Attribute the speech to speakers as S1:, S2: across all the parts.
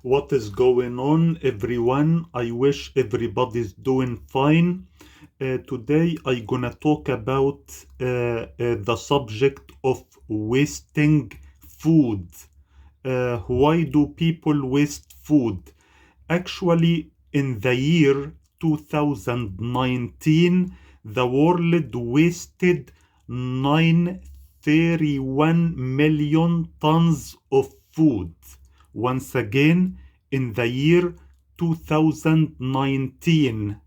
S1: What is going on, everyone? I wish everybody's doing fine. Today I'm gonna talk about the subject of wasting food. Why do people waste food? Actually, in the year 2019, the world wasted 931 million tons of food. Once again, in the year 2019,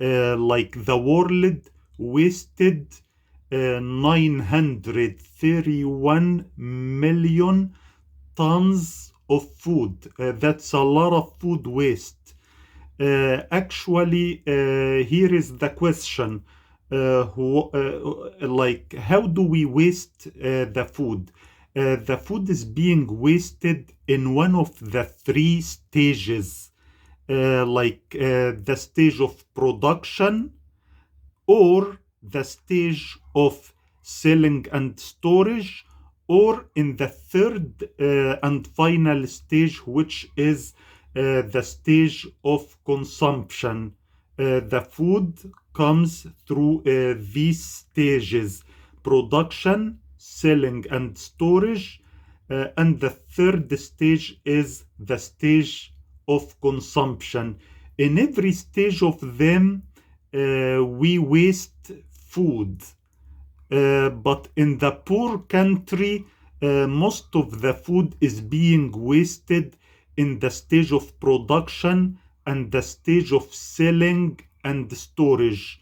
S1: like the world wasted 931 million tons of food. That's a lot of food waste. Here is the question. How do we waste the food? The food is being wasted in one of the three stages, the stage of production, or the stage of selling and storage, or in the third and final stage, which is the stage of consumption. The food comes through these stages: production, selling, and storage. And the third stage is the stage of consumption. In every stage of them, we waste food. But in the poor country, most of the food is being wasted in the stage of production and the stage of selling and storage.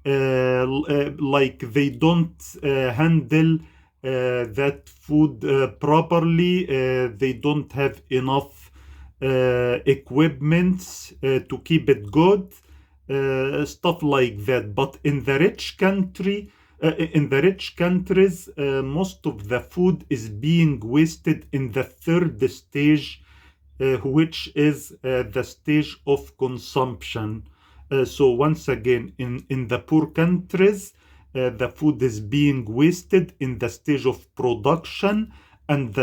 S1: Like they don't handle that food properly. They don't have enough equipment to keep it good, stuff like that. But in the rich countries, most of the food is being wasted in the third stage, which is the stage of consumption. So once again, in the poor countries, the food is being wasted in the stage of production and in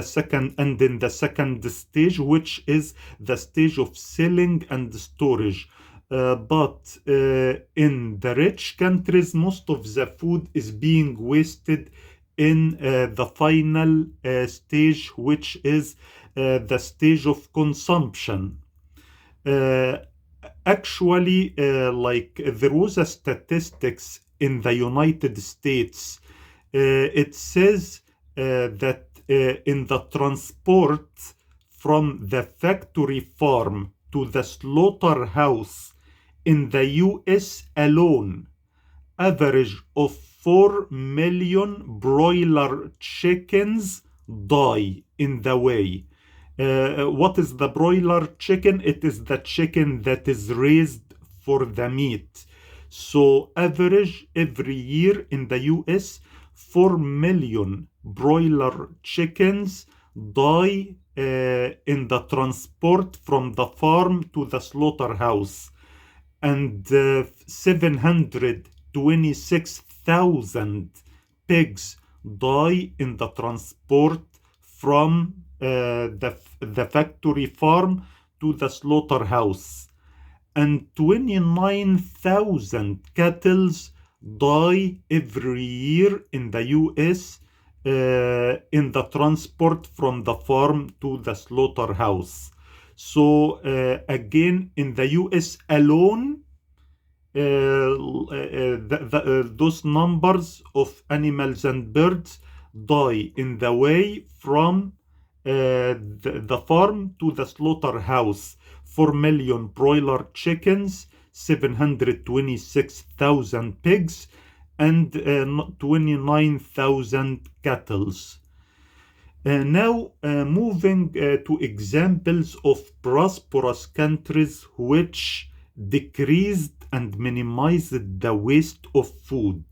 S1: the second stage, which is the stage of selling and storage. But in the rich countries, most of the food is being wasted in the final stage, which is the stage of consumption. There was a statistics in the United States. It says that in the transport from the factory farm to the slaughterhouse in the US alone, average of 4 million broiler chickens die in the way. What is the broiler chicken? It is the chicken that is raised for the meat. So average every year in the US, 4 million broiler chickens die in the transport from the farm to the slaughterhouse. And 726,000 pigs die in the transport from the factory farm to the slaughterhouse. And 29,000 cattle die every year in the US in the transport from the farm to the slaughterhouse. So again, in the US alone, those numbers of animals and birds die in the way from the farm to the slaughterhouse. 4 million broiler chickens, 726,000 pigs, and 29,000 cattle. Now, moving to examples of prosperous countries which decreased and minimized the waste of food.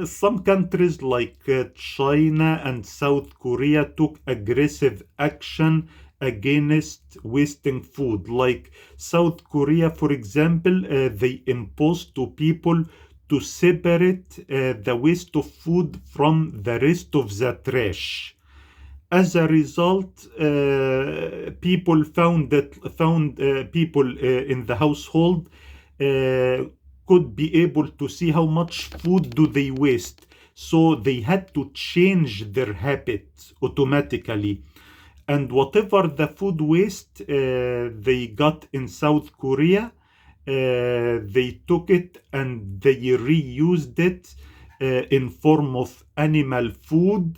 S1: Some countries like China and South Korea took aggressive action against wasting food. Like South Korea, for example, they imposed to people to separate the waste of food from the rest of the trash. As a result, people found people in the household could be able to see how much food do they waste. So they had to change their habits automatically. And whatever the food waste they got in South Korea, they took it and they reused it in form of animal food,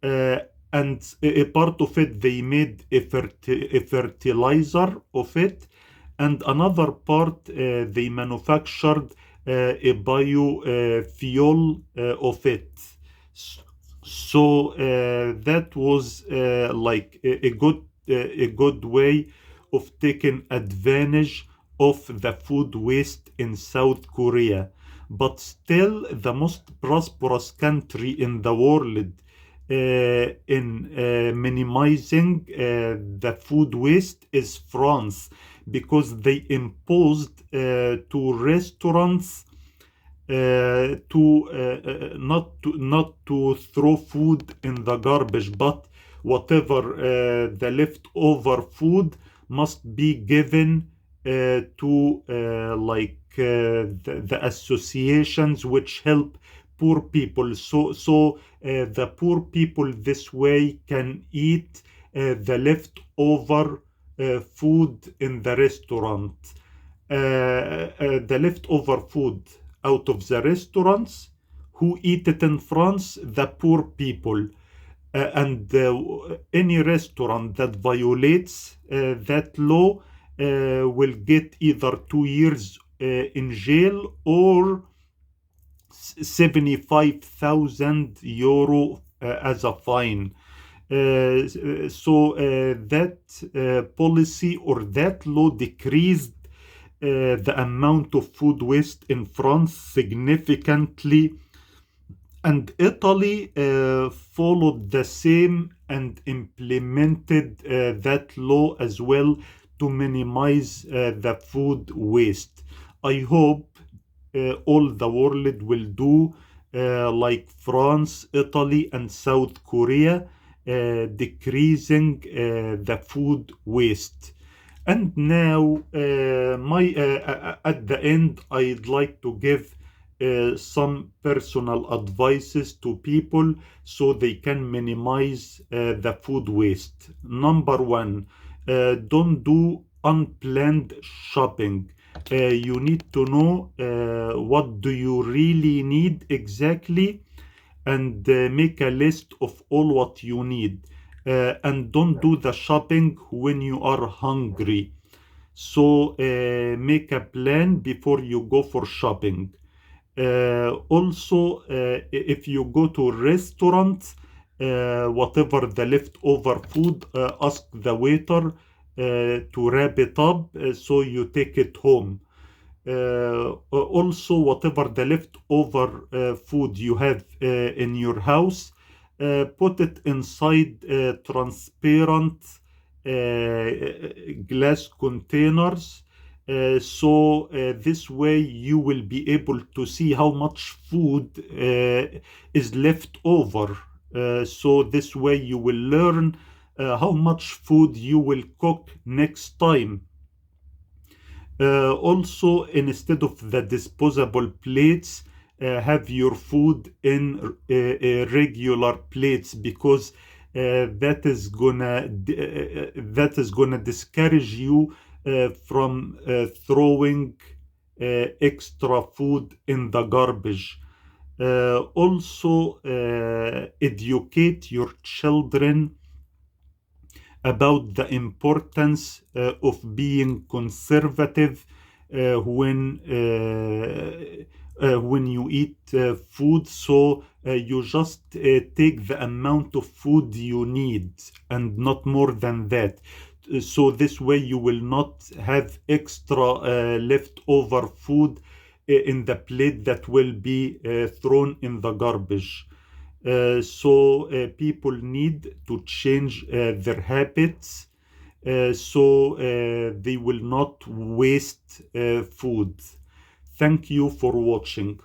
S1: uh, and a part of it they made a fertilizer of it, and another part they manufactured a biofuel of it. So that was like a good way of taking advantage of the food waste in South Korea. But still, the most prosperous country in the world in minimizing the food waste is France, because they imposed to restaurants not to throw food in the garbage, but whatever the leftover food must be given to the associations which help poor people. So the poor people this way can eat the leftover food in the restaurant. The leftover food out of the restaurants, who eat it in France? The poor people. And any restaurant that violates that law will get either 2 years in jail or 75,000 euro as a fine. So that policy or that law decreased the amount of food waste in France significantly, and Italy followed the same and implemented that law as well to minimize the food waste. I hope all the world will do like France, Italy, and South Korea, decreasing the food waste. And now, at the end, I'd like to give some personal advices to people so they can minimize the food waste. Number one, don't do unplanned shopping. You need to know what do you really need exactly, and make a list of all what you need. And don't do the shopping when you are hungry. So make a plan before you go for shopping. Also, if you go to a restaurant, whatever the leftover food, ask the waiter to wrap it up so you take it home. Also, whatever the leftover food you have in your house, put it inside transparent glass containers. So this way you will be able to see how much food is left over. So this way you will learn how much food you will cook next time. Also, instead of the disposable plates, have your food in regular plates, because that is gonna discourage you from throwing extra food in the garbage. Also, educate your children about the importance of being conservative when you eat food. So you just take the amount of food you need and not more than that. So this way you will not have extra leftover food in the plate that will be thrown in the garbage. So people need to change their habits so they will not waste food. Thank you for watching.